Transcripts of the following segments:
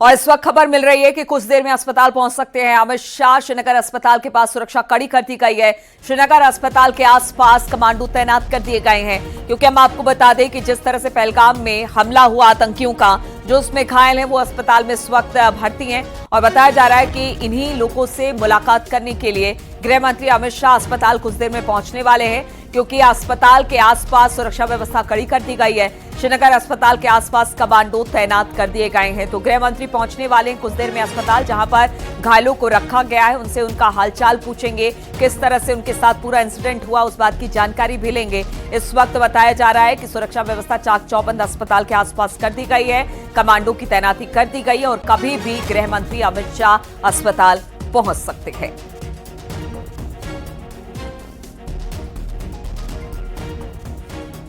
और इस वक्त खबर मिल रही है कि कुछ देर में अस्पताल पहुंच सकते हैं अमित शाह। श्रीनगर अस्पताल के पास सुरक्षा कड़ी कर दी गई है। श्रीनगर अस्पताल के आसपास कमांडो तैनात कर दिए गए हैं, क्योंकि हम आपको बता दें कि जिस तरह से पहलगाम में हमला हुआ आतंकियों का, जो उसमें घायल हैं वो अस्पताल में इस वक्त भर्ती हैं। और बताया जा रहा है कि इन्हीं लोगों से मुलाकात करने के लिए गृह मंत्री अमित शाह अस्पताल कुछ देर में पहुंचने वाले हैं, क्योंकि अस्पताल के आसपास सुरक्षा व्यवस्था कड़ी कर दी गई है। श्रीनगर अस्पताल के आसपास कमांडो तैनात कर दिए गए हैं। तो गृह मंत्री पहुंचने वाले हैं कुछ देर में अस्पताल, जहां पर घायलों को रखा गया है। उनसे उनका हालचाल पूछेंगे, किस तरह से उनके साथ पूरा इंसिडेंट हुआ उस बात की जानकारी भी लेंगे। इस वक्त बताया जा रहा है कि सुरक्षा व्यवस्था चाक चौबंद अस्पताल के आसपास कर दी गई है, कमांडो की तैनाती कर दी गई है और कभी भी गृह मंत्री अमित शाह अस्पताल पहुंच सकते हैं।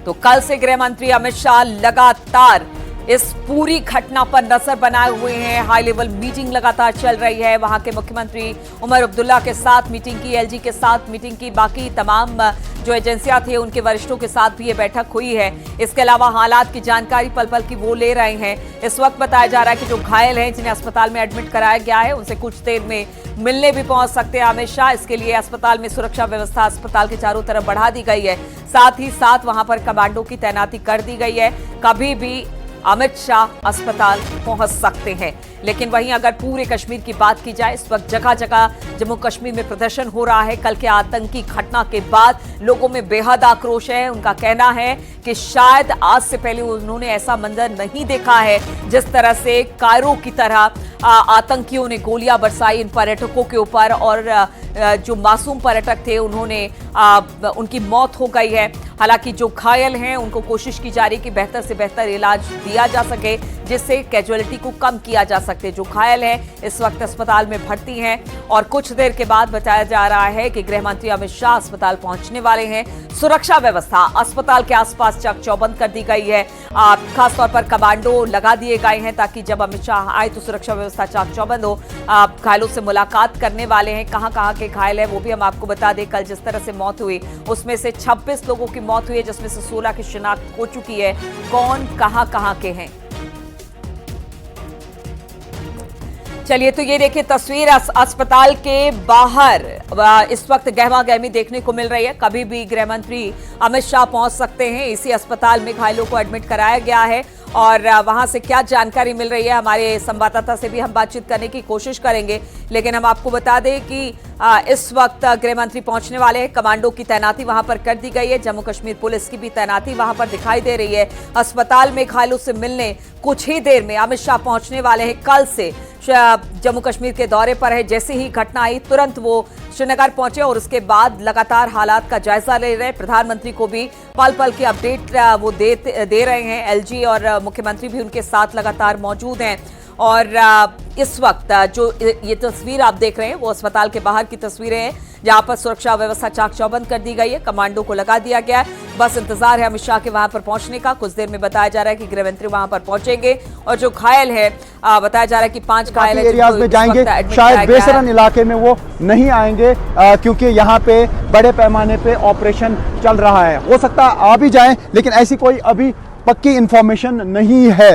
तो कल से गृह मंत्री अमित शाह लगातार इस पूरी घटना पर नजर बनाए हुए हैं। हाई लेवल मीटिंग लगातार चल रही है। वहां के मुख्यमंत्री उमर अब्दुल्ला के साथ मीटिंग की, एलजी के साथ मीटिंग की, बाकी तमाम जो एजेंसियां थी उनके वरिष्ठों के साथ भी ये बैठक हुई है। इसके अलावा हालात की जानकारी पल पल की वो ले रहे हैं। इस वक्त बताया जा रहा है कि जो घायल हैं, जिन्हें अस्पताल में एडमिट कराया गया है, उनसे कुछ देर में मिलने भी पहुंच सकते हैं अमित शाह। इसके लिए अस्पताल में सुरक्षा व्यवस्था अस्पताल के चारों तरफ बढ़ा दी गई है। साथ ही साथ वहां पर कमांडो की तैनाती कर दी गई है। कभी भी अमित शाह अस्पताल पहुंच सकते हैं। लेकिन वहीं अगर पूरे कश्मीर की बात की जाए, इस वक्त जगह जगह जम्मू कश्मीर में प्रदर्शन हो रहा है। कल के आतंकी घटना के बाद लोगों में बेहद आक्रोश है। उनका कहना है कि शायद आज से पहले उन्होंने ऐसा मंजर नहीं देखा है, जिस तरह से कायरो की तरह आतंकियों ने गोलियां बरसाई इन पर्यटकों के ऊपर और जो मासूम पर्यटक थे उनकी मौत हो गई है। हालांकि जो घायल हैं उनको कोशिश की जा रही है कि बेहतर से बेहतर इलाज दिया जा सके, जिससे कैजुअलिटी को कम किया जा सके। जो घायल हैं इस वक्त अस्पताल में भर्ती हैं और कुछ देर के बाद बताया जा रहा है कि गृह मंत्री अमित शाह अस्पताल पहुंचने वाले हैं। सुरक्षा व्यवस्था अस्पताल के आसपास चाक चौबंद कर दी गई है। खासतौर पर कमांडो लगा दिए गए हैं ताकि जब अमित शाह आए तो सुरक्षा व्यवस्था चाक चौबंद हो। घायलों से मुलाकात करने वाले हैं। कहां के घायल है वो भी हम आपको बता दें। कल जिस तरह से मौत हुई उसमें से 26 लोगों की मौत हुई है, जिसमें से 16 की शिनाख्त हो चुकी है। कौन कहां के हैं, चलिए तो ये देखिए तस्वीर अस्पताल के बाहर इस वक्त गहमा गहमी देखने को मिल रही है। कभी भी गृह मंत्री अमित शाह पहुंच सकते हैं। इसी अस्पताल में घायलों को एडमिट कराया गया है और वहां से क्या जानकारी मिल रही है, हमारे संवाददाता से भी हम बातचीत करने की कोशिश करेंगे। लेकिन हम आपको बता दें कि इस वक्त गृह मंत्री पहुंचने वाले हैं। कमांडो की तैनाती वहां पर कर दी गई है। जम्मू कश्मीर पुलिस की भी तैनाती वहां पर दिखाई दे रही है। अस्पताल में घायलों से मिलने कुछ ही देर में अमित शाह पहुंचने वाले हैं। कल से जम्मू कश्मीर के दौरे पर है। जैसे ही घटना आई तुरंत वो श्रीनगर पहुंचे और उसके बाद लगातार हालात का जायजा ले रहे हैं। प्रधानमंत्री को भी पल पल की अपडेट वो दे रहे हैं। एलजी और मुख्यमंत्री भी उनके साथ लगातार मौजूद हैं। और इस वक्त जो ये तस्वीर आप देख रहे हैं वो अस्पताल के बाहर की तस्वीरें हैं, जहां पर सुरक्षा व्यवस्था चाक चौबंद कर दी गई है। कमांडो को लगा दिया गया है। बस इंतजार है अमित शाह के वहां पर पहुंचने का। कुछ देर में बताया जा रहा है कि गृह मंत्री वहां पर पहुंचेंगे और जो घायल है बताया जा रहा है कि 5 घायल एरियाज में जाएंगे। शायद बेसरन इलाके में वो नहीं आएंगे क्योंकि यहाँ पे बड़े पैमाने पे ऑपरेशन चल रहा है। हो सकता आ भी जाएं, लेकिन ऐसी कोई अभी पक्की इंफॉर्मेशन नहीं है।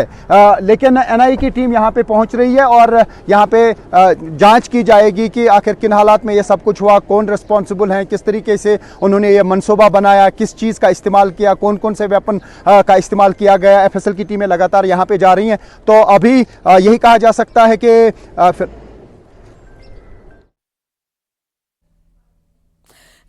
लेकिन एनआईए की टीम यहाँ पे पहुँच रही है और यहाँ पे जांच की जाएगी कि आखिर किन हालात में ये सब कुछ हुआ, कौन रिस्पॉन्सिबल हैं, किस तरीके से उन्होंने ये मंसूबा बनाया, किस चीज़ का इस्तेमाल किया, कौन कौन से वेपन का इस्तेमाल किया गया। एफएसएल की टीमें लगातार यहाँ पे जा रही हैं। तो अभी यही कहा जा सकता है कि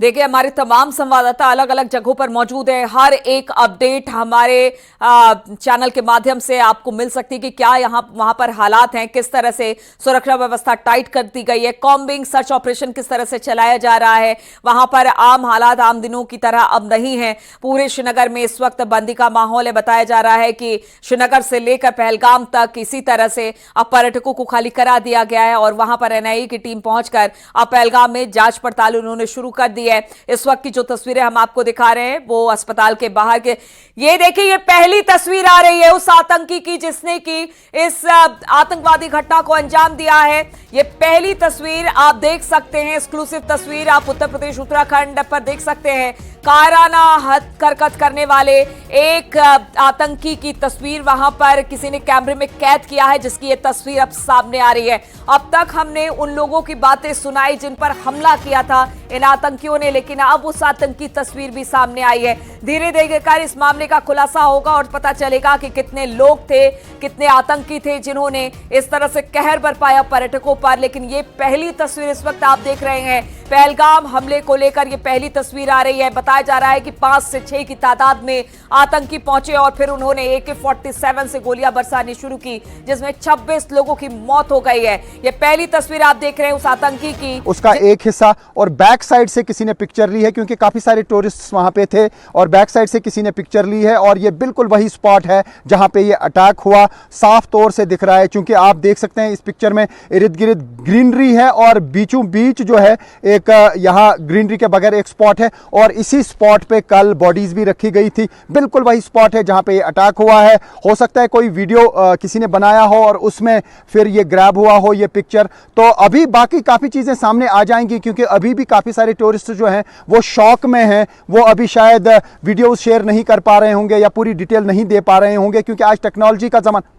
देखिए हमारे तमाम संवाददाता अलग अलग जगहों पर मौजूद है। हर एक अपडेट हमारे चैनल के माध्यम से आपको मिल सकती है कि क्या वहां पर हालात हैं, किस तरह से सुरक्षा व्यवस्था टाइट कर दी गई है, कॉम्बिंग सर्च ऑपरेशन किस तरह से चलाया जा रहा है। वहां पर आम हालात आम दिनों की तरह अब नहीं है। पूरे श्रीनगर में इस वक्त बंदी का माहौल है। बताया जा रहा है कि श्रीनगर से लेकर पहलगाम तक इसी तरह से अब पर्यटकों को खाली करा दिया गया है और वहां पर एनआईए की टीम पहुंचकर अब पहलगाम में जांच पड़ताल उन्होंने शुरू कर दी है। इस वक्त की जो तस्वीरें हम आपको दिखा रहे हैं वो अस्पताल के बाहर के। ये देखिए ये पहली तस्वीर आ रही है उस आतंकी की जिसने की इस आतंकवादी घटना को अंजाम दिया है। ये पहली तस्वीर आप देख सकते हैं, एक्सक्लूसिव तस्वीर आप उत्तर प्रदेश उत्तराखंड पर देख सकते हैं। कायराना हरकत करने वाले एक आतंकी की तस्वीर वहां पर किसी ने कैमरे में कैद किया है, जिसकी ये तस्वीर अब सामने आ रही है। अब तक हमने उन लोगों की बातें सुनाई जिन पर हमला किया था इन आतंकियों ने, लेकिन अब उस आतंकी तस्वीर भी सामने आई है। धीरे धीरे कर इस मामले का खुलासा होगा और पता चलेगा कि कितने लोग थे, कितने आतंकी थे जिन्होंने इस तरह से कहर बरपाया पर्यटकों पर। लेकिन ये पहली तस्वीर इस वक्त आप देख रहे हैं, पहलगाम हमले को लेकर ये पहली तस्वीर आ रही है। बताया जा रहा है कि 5 से 6 की तादाद में आतंकी पहुंचे और फिर उन्होंने AK-47 से गोलियां बरसानी शुरू की, जिसमें 26 लोगों की मौत हो गई है। ये पहली तस्वीर आप देख रहे हैं उस आतंकी की, उसका एक हिस्सा। और बैक साइड से किसी ने पिक्चर ली है, क्योंकि काफी सारे टूरिस्ट वहां पे थे, और बैक साइड से किसी ने पिक्चर ली है। और ये बिल्कुल वही स्पॉट है जहां पे ये अटैक हुआ, साफ तौर से दिख रहा है। क्योंकि आप देख सकते हैं इस पिक्चर में इर्द गिर्द ग्रीनरी है और बीचों बीच जो है एक यहाँ ग्रीनरी के बगैर एक स्पॉट है, और इसी स्पॉट पे कल बॉडीज भी रखी गई थी। बिल्कुल वही स्पॉट है जहां पे ये अटैक हुआ है। हो सकता है कोई वीडियो किसी ने बनाया हो और उसमें फिर ये ग्रैब हुआ हो ये पिक्चर। तो अभी बाकी काफी चीजें सामने आ जाएंगी, क्योंकि अभी भी काफी सारे टूरिस्ट जो हैं वो शॉक में हैं। वो अभी शायद वीडियो शेयर नहीं कर पा रहे होंगे या पूरी डिटेल नहीं दे पा रहे होंगे, क्योंकि आज टेक्नोलॉजी का जमाना।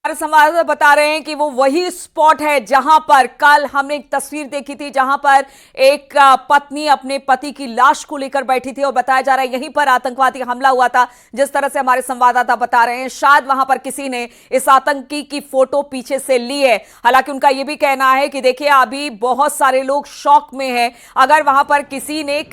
हमारे संवाददाता बता रहे हैं कि वो वही स्पॉट है जहां पर कल हमने एक तस्वीर देखी थी, जहां पर एक पत्नी अपने पति की लाश को लेकर बैठी थी और बताया जा रहा है यहीं पर आतंकवादी हमला हुआ था। जिस तरह से हमारे संवाददाता बता रहे हैं, शायद वहां पर किसी ने इस आतंकी की फोटो पीछे से ली है। हालांकि उनका यह भी कहना है कि देखिए अभी बहुत सारे लोग शॉक में हैं। अगर वहां पर किसी ने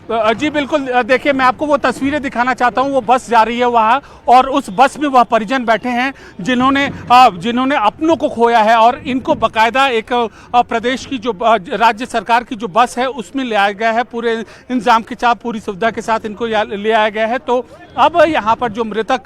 जी बिल्कुल, देखिए मैं आपको वो तस्वीरें दिखाना चाहता हूँ। वो बस जा रही है वहाँ, और उस बस में वह परिजन बैठे हैं जिन्होंने अपनों को खोया है, और इनको बकायदा एक प्रदेश की जो राज्य सरकार की जो बस है उसमें ले आया गया है। पूरे इंतजाम के साथ, पूरी सुविधा के साथ इनको ले आया गया है। तो अब यहाँ पर जो मृतक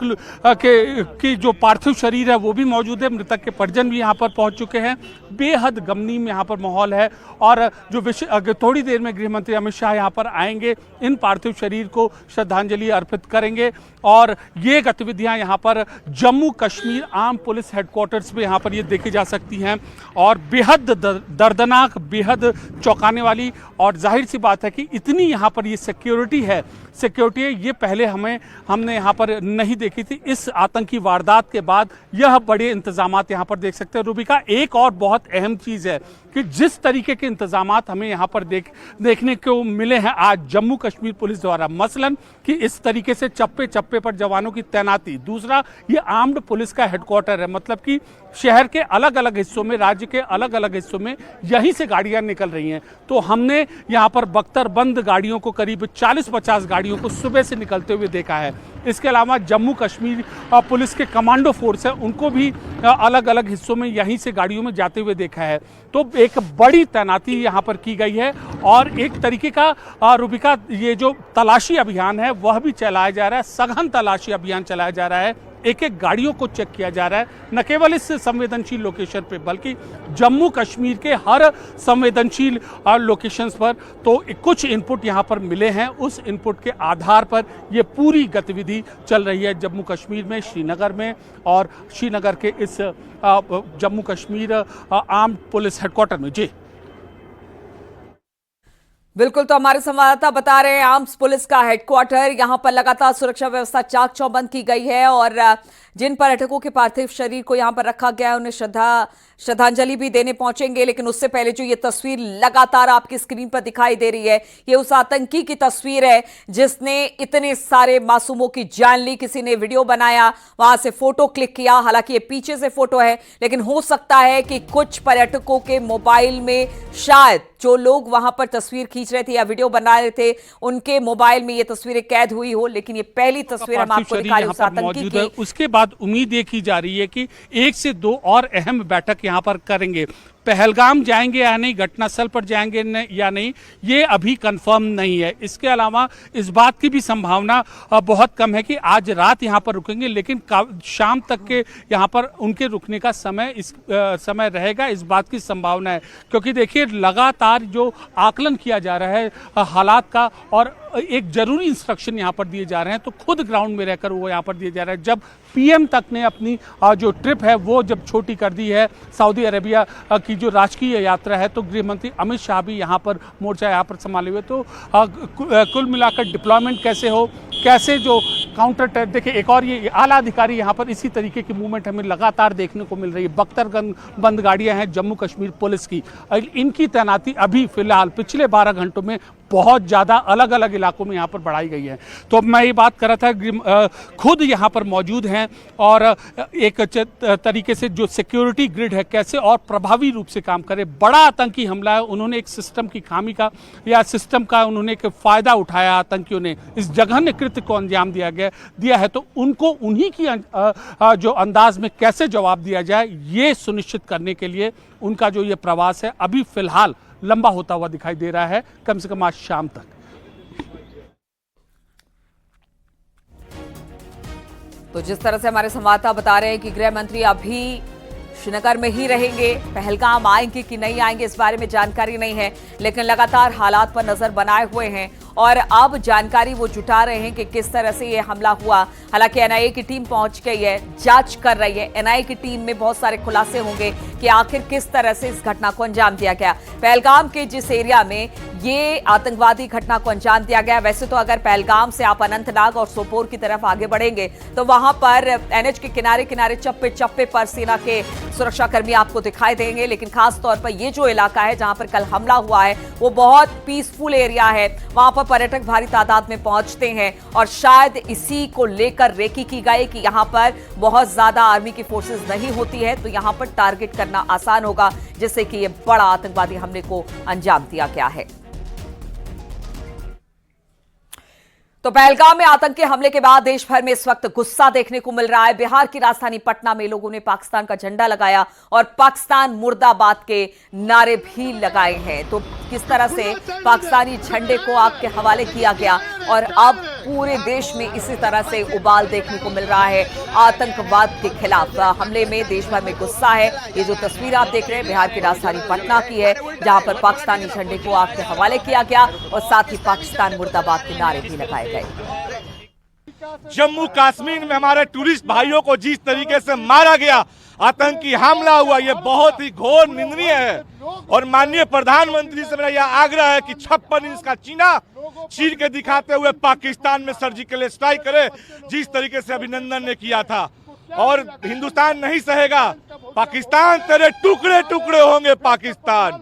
की जो पार्थिव शरीर है वो भी मौजूद है, मृतक के परिजन भी यहाँ पर पहुँच चुके हैं। बेहद गमगीन यहाँ पर माहौल है, और जो थोड़ी देर में गृह मंत्री अमित शाह यहाँ पर आएंगे, इन पार्थिव शरीर को श्रद्धांजलि अर्पित करेंगे। और ये गतिविधियां यहाँ पर Jammu Kashmir arm police headquarters पे यहाँ पर ये देखी जा सकती हैं, और बेहद दर्दनाक, बेहद चौंकाने वाली। और जाहिर सी बात है कि इतनी यहाँ पर ये सिक्योरिटी है, ये पहले हमने यहाँ पर नहीं देखी थी। इस आतंकी वारदात के बाद यह बड़े इंतजामात यहाँ पर देख सकते हैं। रूबिका, एक और बहुत अहम चीज़ है कि जिस तरीके के इंतजामात हमें यहाँ पर देखने को मिले हैं आज जम्मू कश्मीर पुलिस द्वारा, मसलन कि इस तरीके से चप्पे चप्पे पर जवानों की तैनाती। दूसरा, ये आर्म्ड पुलिस का हेडक्वार्टर है, मतलब कि शहर के अलग अलग हिस्सों में, राज्य के अलग अलग हिस्सों में यहीं से गाड़ियां निकल रही हैं। तो हमने यहाँ पर बख्तरबंद गाड़ियों को, करीब 40-50 गाड़ियों को सुबह से निकलते हुए देखा है। इसके अलावा जम्मू कश्मीर पुलिस के कमांडो फोर्स है, उनको भी अलग अलग हिस्सों में यहीं से गाड़ियों में जाते हुए देखा है। तो एक बड़ी तैनाती यहाँ पर की गई है, और एक तरीके का रूबिका ये जो तलाशी अभियान है वह भी चलाया जा रहा है, सघन तलाशी अभियान चलाया जा रहा है। एक एक गाड़ियों को चेक किया जा रहा है, न केवल इस संवेदनशील लोकेशन पे बल्कि जम्मू कश्मीर के हर संवेदनशील लोकेशंस पर। तो कुछ इनपुट यहाँ पर मिले हैं, उस इनपुट के आधार पर ये पूरी गतिविधि चल रही है जम्मू कश्मीर में, श्रीनगर में, और श्रीनगर के इस Jammu Kashmir armed police headquarter में। जी बिल्कुल, तो हमारे संवाददाता बता रहे हैं आर्म्स पुलिस का हेडक्वार्टर, यहां पर लगातार सुरक्षा व्यवस्था चाक चौबंद की गई है, और जिन पर्यटकों के पार्थिव शरीर को यहां पर रखा गया है उन्हें श्रद्धांजलि भी देने पहुंचेंगे। लेकिन उससे पहले जो ये तस्वीर लगातार आपकी स्क्रीन पर दिखाई दे रही है, ये उस आतंकी की तस्वीर है जिसने इतने सारे मासूमों की जान ली। किसी ने वीडियो बनाया, वहां से फोटो क्लिक किया। हालांकि ये पीछे से फोटो है, लेकिन हो सकता है कि कुछ पर्यटकों के मोबाइल में, शायद जो लोग वहां पर तस्वीर खींच रहे थे या वीडियो बना रहे थे, उनके मोबाइल में ये तस्वीरें कैद हुई हो। लेकिन ये पहली तस्वीर हम आपको दिखा रहे हैं उस आतंकी की। उसके बाद उम्मीद ये की जा रही है कि 1 से 2 और अहम बैठक यहाँ पर करेंगे। पहलगाम जाएंगे या नहीं, घटनास्थल पर जाएंगे या नहीं, ये अभी कंफर्म नहीं है। इसके अलावा इस बात की भी संभावना बहुत कम है कि आज रात यहाँ पर रुकेंगे, लेकिन शाम तक के यहाँ पर उनके रुकने का समय रहेगा, इस बात की संभावना है। क्योंकि देखिए लगातार जो आकलन किया जा रहा है हालात का, और एक जरूरी इंस्ट्रक्शन यहाँ पर दिए जा रहे हैं तो खुद ग्राउंड में रहकर वो यहाँ पर दिए जा रहे हैं। जब पीएम तक ने अपनी जो ट्रिप है वो जब छोटी कर दी है, सऊदी अरेबिया की जो राजकीय यात्रा है, तो गृह मंत्री अमित शाह भी यहाँ पर मोर्चा यहाँ पर संभाले हुए। तो कुल मिलाकर डिप्लॉयमेंट कैसे हो, कैसे जो काउंटर देखिए, एक और ये आला अधिकारी यहाँ पर इसी तरीके की मूवमेंट हमें लगातार देखने को मिल रही है। बख्तरगंज बंद गाड़ियाँ हैं जम्मू कश्मीर पुलिस की, इनकी तैनाती अभी फिलहाल पिछले 12 घंटों में बहुत ज़्यादा अलग अलग इलाकों में यहाँ पर बढ़ाई गई है। तो अब मैं ये बात कर रहा था, खुद यहाँ पर मौजूद हैं और एक तरीके से जो सिक्योरिटी ग्रिड है कैसे और प्रभावी रूप से काम करे। बड़ा आतंकी हमला है, उन्होंने एक सिस्टम की खामी का या सिस्टम का उन्होंने एक फ़ायदा उठाया, आतंकियों ने इस जघन्य कृत्य को अंजाम दिया है। तो उनको उन्हीं की जो अंदाज में कैसे जवाब दिया जाए, ये सुनिश्चित करने के लिए उनका जो ये प्रवास है अभी फिलहाल लंबा होता हुआ दिखाई दे रहा है, कम से कम आज शाम तक। तो जिस तरह से हमारे संवाददाता बता रहे हैं कि गृह मंत्री अभी श्रीनगर में ही रहेंगे, पहलगाम आएंगे कि नहीं आएंगे इस बारे में जानकारी नहीं है, लेकिन लगातार हालात पर नजर बनाए हुए हैं और अब जानकारी वो जुटा रहे हैं कि किस तरह से ये हमला हुआ। हालांकि एनआईए की टीम पहुंच गई है, जांच कर रही है। एनआईए की टीम में बहुत सारे खुलासे होंगे कि आखिर किस तरह से इस घटना को अंजाम दिया गया। पहलगाम के जिस एरिया में ये आतंकवादी घटना को अंजाम दिया गया, वैसे तो अगर पहलगाम से आप अनंतनाग और सोपोर की तरफ आगे बढ़ेंगे तो वहां पर एनएच के किनारे किनारे चप्पे चप्पे पर सेना के सुरक्षाकर्मी आपको दिखाई देंगे, लेकिन खास तौर पर ये जो इलाका है जहां पर कल हमला हुआ है वो बहुत पीसफुल एरिया है। वहां पर पर्यटक भारी तादाद में पहुंचते हैं और शायद इसी को लेकर रेकी की गई कि यहां पर बहुत ज्यादा आर्मी की फोर्सेस नहीं होती है तो यहां पर टारगेट करना आसान होगा, जिससे कि ये बड़ा आतंकवादी हमले को अंजाम दिया गया है। तो पहलगाम में आतंकी हमले के बाद देश भर में इस वक्त गुस्सा देखने को मिल रहा है। बिहार की राजधानी पटना में लोगों ने पाकिस्तान का झंडा लगाया और पाकिस्तान मुर्दाबाद के नारे भी लगाए हैं। तो किस तरह से पाकिस्तानी झंडे को आग के हवाले किया गया और अब पूरे देश में इसी तरह से उबाल देखने को मिल रहा है। आतंकवाद के खिलाफ हमले में देश भर में गुस्सा है। ये जो तस्वीर आप देख रहे हैं बिहार की राजधानी पटना की है, जहां पर पाकिस्तानी झंडे को आग के हवाले किया गया और साथ ही पाकिस्तान मुर्दाबाद के नारे भी लगाए गए। जम्मू कश्मीर में हमारे टूरिस्ट भाइयों को जिस तरीके से मारा गया, आतंकी हमला हुआ, ये बहुत ही घोर निंदनीय है। और माननीय प्रधानमंत्री से मेरा यह आग्रह है कि 56 इंच का चीना चीर के दिखाते हुए पाकिस्तान में सर्जिकल स्ट्राइक करे, जिस तरीके से अभिनंदन ने किया था। और हिंदुस्तान नहीं सहेगा, पाकिस्तान तेरे टुकड़े टुकड़े होंगे। पाकिस्तान